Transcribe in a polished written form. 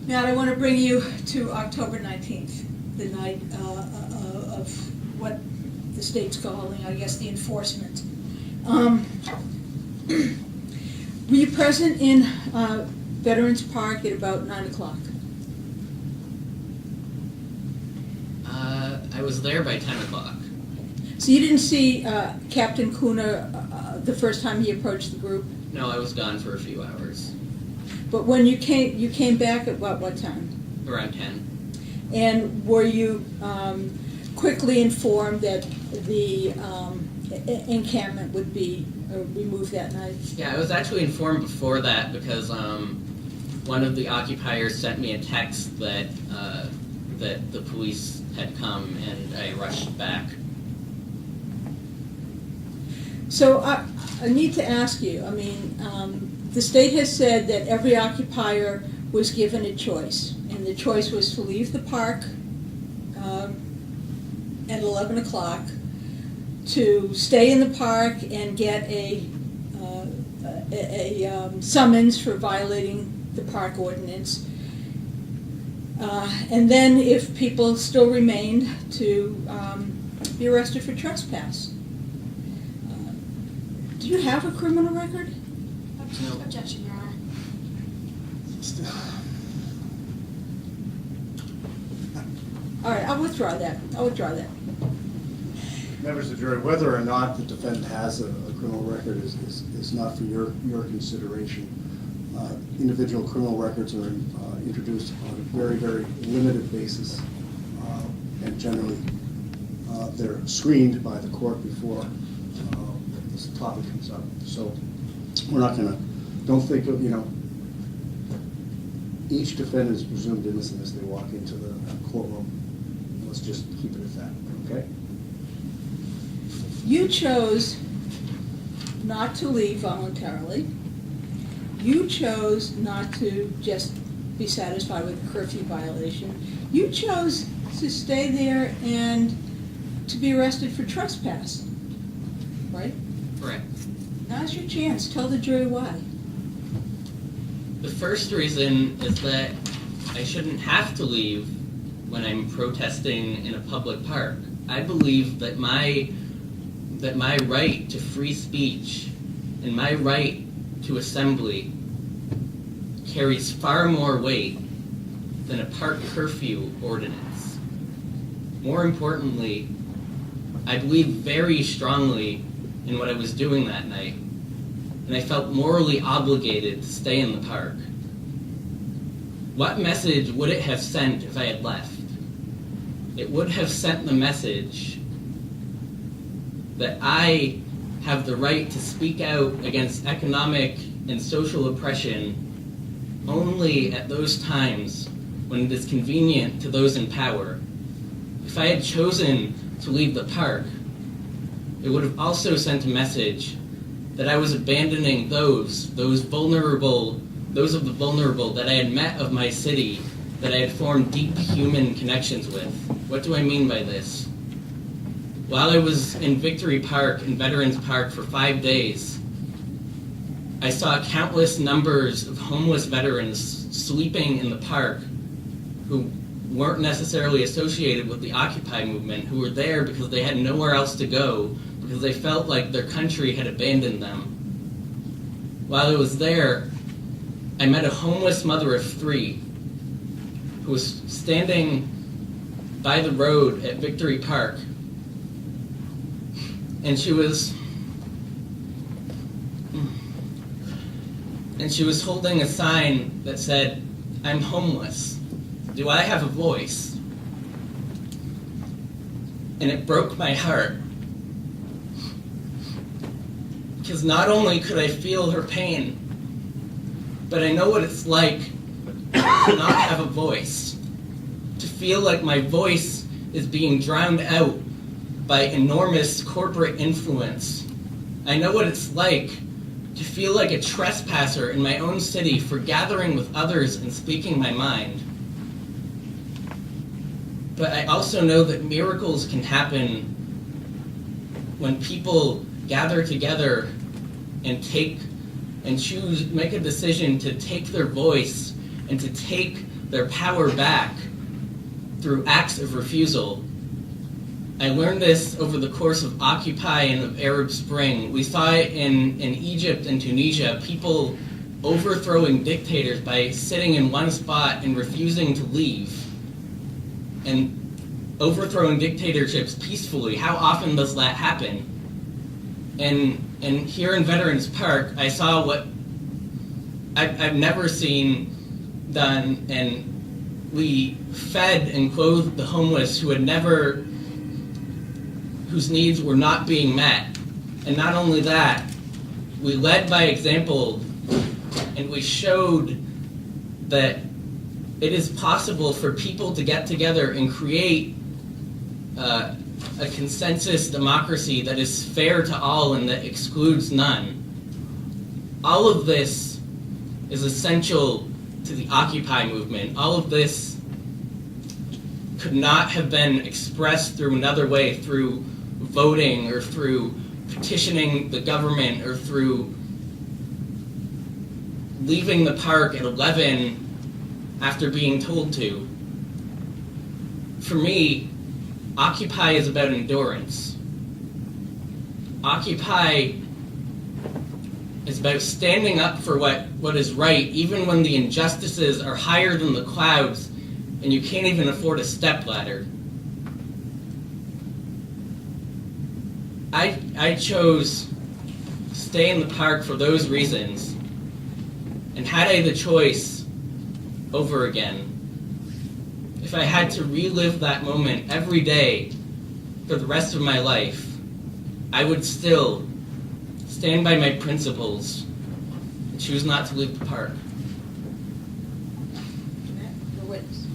Matt, I want to bring you to October 19th, the night of what the state's calling, I guess, the enforcement. Were you present in Veterans Park at about 9 o'clock? I was there by 10 o'clock. So you didn't see Captain Kuna the first time he approached the group? No, I was gone for a few hours. But when you came back at what time? Around 10. And were you quickly informed that the encampment would be removed that night? Yeah, I was actually informed before that because one of the occupiers sent me a text that that the police had come, and I rushed back. So I need to ask you, I mean, the state has said that every occupier was given a choice, and the choice was to leave the park at 11 o'clock, to stay in the park and get a summons for violating the park ordinance, and then if people still remained, to be arrested for trespass. Do you have a criminal record? No. Objection, Your Honor. All right, I'll withdraw that. Members of the jury, whether or not the defendant has a criminal record is not for your consideration. Individual criminal records are introduced on a very, very limited basis, and generally they're screened by the court before this topic comes up. So we're not going to, don't think of, each defendant is presumed innocent as they walk into the courtroom. Let's just keep it at that, okay? You chose not to leave voluntarily. You chose not to just be satisfied with a curfew violation. You chose to stay there and to be arrested for trespass, right? Correct. Now's your chance. Tell the jury why. The first reason is that I shouldn't have to leave when I'm protesting in a public park. I believe that my right to free speech and my right to assembly carries far more weight than a park curfew ordinance. More importantly, I believe very strongly in what I was doing that night, and I felt morally obligated to stay in the park. What message would it have sent if I had left? It would have sent the message that I have the right to speak out against economic and social oppression only at those times when it is convenient to those in power. If I had chosen to leave the park, it would have also sent a message that I was abandoning those of the vulnerable that I had met of my city, that I had formed deep human connections with. What do I mean by this? While I was in Victory Park and Veterans Park for 5 days, I saw countless numbers of homeless veterans sleeping in the park who weren't necessarily associated with the Occupy movement, who were there because they had nowhere else to go, because they felt like their country had abandoned them. While I was there, I met a homeless mother of 3 who was standing by the road at Victory Park, and she was holding a sign that said, "I'm homeless. Do I have a voice?" And it broke my heart, because not only could I feel her pain, but I know what it's like to not have a voice, to feel like my voice is being drowned out by enormous corporate influence. I know what it's like to feel like a trespasser in my own city for gathering with others and speaking my mind. But I also know that miracles can happen when people gather together and make a decision to take their voice and to take their power back through acts of refusal. I learned this over the course of Occupy and of Arab Spring. We saw it in Egypt and Tunisia, people overthrowing dictators by sitting in one spot and refusing to leave. And overthrowing dictatorships peacefully. How often does that happen? And here in Veterans Park, I saw what I've never seen done, and we fed and clothed the homeless whose needs were not being met. And not only that, we led by example, and we showed that it is possible for people to get together and create a consensus democracy that is fair to all and that excludes none. All of this is essential to the Occupy movement. All of this could not have been expressed through another way, through voting or through petitioning the government or through leaving the park at 11 after being told to. For me, Occupy is about endurance. Occupy is about standing up for what is right, even when the injustices are higher than the clouds and you can't even afford a stepladder. I chose to stay in the park for those reasons, and had I the choice over again, if I had to relive that moment every day for the rest of my life, I would still stand by my principles and choose not to leave the park. Matt, your witness.